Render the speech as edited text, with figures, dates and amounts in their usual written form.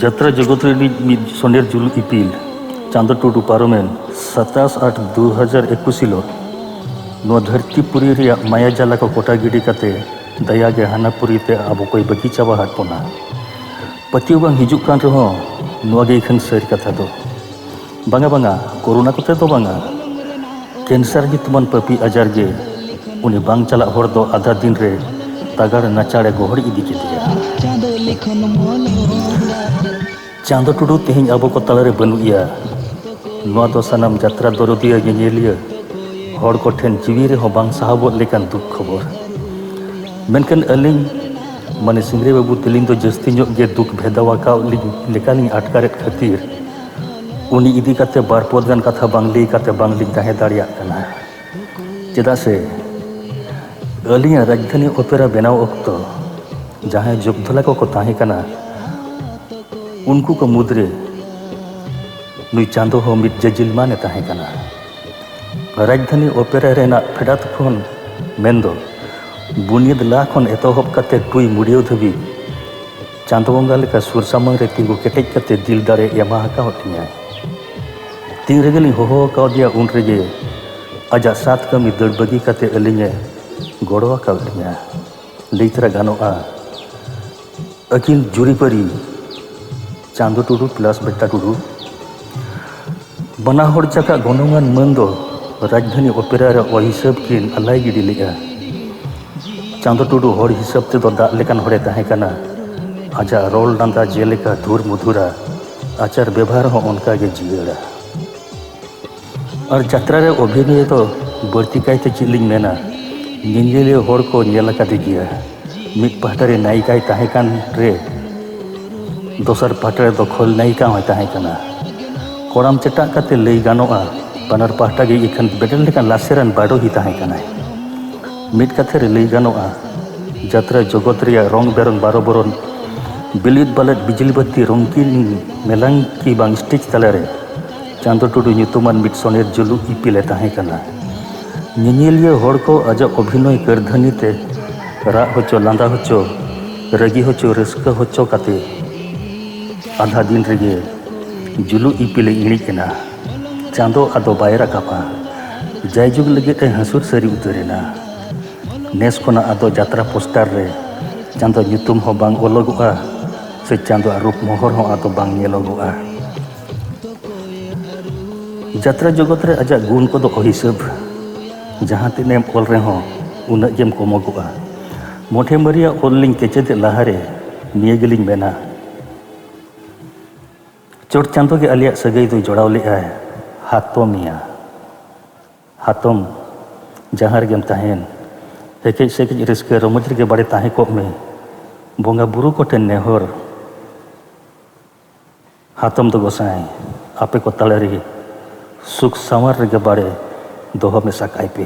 जत्रा जगत सोनेर जुलू इपिल चांदो टुडू पारोमेन 27/8/2021 धरतीपुरी माया जाला को कोटा गिडी काते दयागे हानापुरी ते अब कोई बगी चाबा हाटपोना पतिव बांग हिजुक कान रहो नुआगे इखन सर कथा दो बांगा बांगा कोरोना कोते दो बांगा कैंसर की तुमन पपी अजार गे उनी बांग चला होर दो आधा दिन रे तागाड़ नाचाड़े गोहड़ इदी केदिया चांदो टुडू तेहिं अब को तलारे बनुइया नुआ दो सनम जत्रा दरदिया गेनेलिया होड़ को ठेन जीवी रे हो बांग साहबोत लेकान दुख खबर मेनकन अलिंग माने सिंगरे बाबू तेलिंग दो जस्ती ᱧᱚᱜ गे दुख भेदावा का लेकानी अटकारेत खातिर उनी इदी काते बार पोद गान कथा बांग लई काते बांग लिंग ताहे दाड़िया कना चेदा से अलिंग राजधानी ओपेरा बनाव अक्तो जहां जोगधला को ताहे कना उनको को मुद्रे नुई चांदो हो मिट जजिलमा ने ताहे कना राजधानी ओपेरा रेना फेडात खन मेंदो बुनियाद ला खन एतोहब काते टुई मुडियो धबी चांदो बंगा लेका सुर सामंग रे तिंगु केटेज काते दिल दारे एमा हका होतिया तीन रेगली होहो काउदिया उन रेगे आजा सात कमी दड़ बगी काते अलिंगे गोड़वा काउदिया लेतरा गानोआ अकिन जुरीपरी चांदो टुडू प्लस बेटा टुडू बना होड़ जाका गोनोंगान मंदो राजधानी ओपेरा रे ओ हिसाब किन अलाई गिडी लेगा चांदो टुडू होड़ हिसाब ते दो दा लेकान होड़े ताहे कना आजा रोल डांदा जेलेका धूर मुधुरा आचार व्यवहार हो उनका गे जियड़ा और जत्रा रे अभिनय तो बढ़ती कायते चिलिंग मेना निंजेले होड़ को नेला कादे गिया मिट पहटारे नायिकाय ताहे कान रे दोसर पहटारे दो खोल नायिका होय ताहे कना कोड़ाम चटा काते लई गानोआ बानार पाहटा गे इखन बेडल लेकान लासेरान बाडो ही ताहे कना मिट कथे रे लई गानोआ जत्रा जगत रे रंग बेरंग बारो बरन बिलित बालत बिजली बत्ती रंगीन मेलांग की बांग स्टेज तलारे चांदो टुडू nyutuman मिट सोनेर जुलू इपिले ताहे कना निनिलिया होड़ को आजा अभिनय करधनी ते रा होचो लांदा होचो रगी होचो रस्का होचो काते आधा दिन रेगे जुलू इपिले इणी केना चांदो आदो बाय राकापा जायजुग लगे हसुर सरी उतरेना नेस कोना आदो जात्रा पोस्टर रे चांदो nyutum हो बांग ओलोगोआ से चांदो रूप मोहर हो आदो बांग नेलोगोआ जात्रा जगत रे आजा गुण को दो हिसाब जहां तिनेम ओल रे हो उना जेम कोमोगोआ मोठे मरिया ओलिंग केचेदे लाहारे निये गेलिंग मेना चोट चांदो के अलिया सगई दो जोड़ाव ले आए हातोमिया हातोम जहां गेम ताहेन हेके सेके रिस्के रोमज के बड़े ताहे को में बोंगा बुरु को ठेन नेहर हातम तो गोसाई आपे को तलरी सुख संवर के बारे दोह में सकाई पे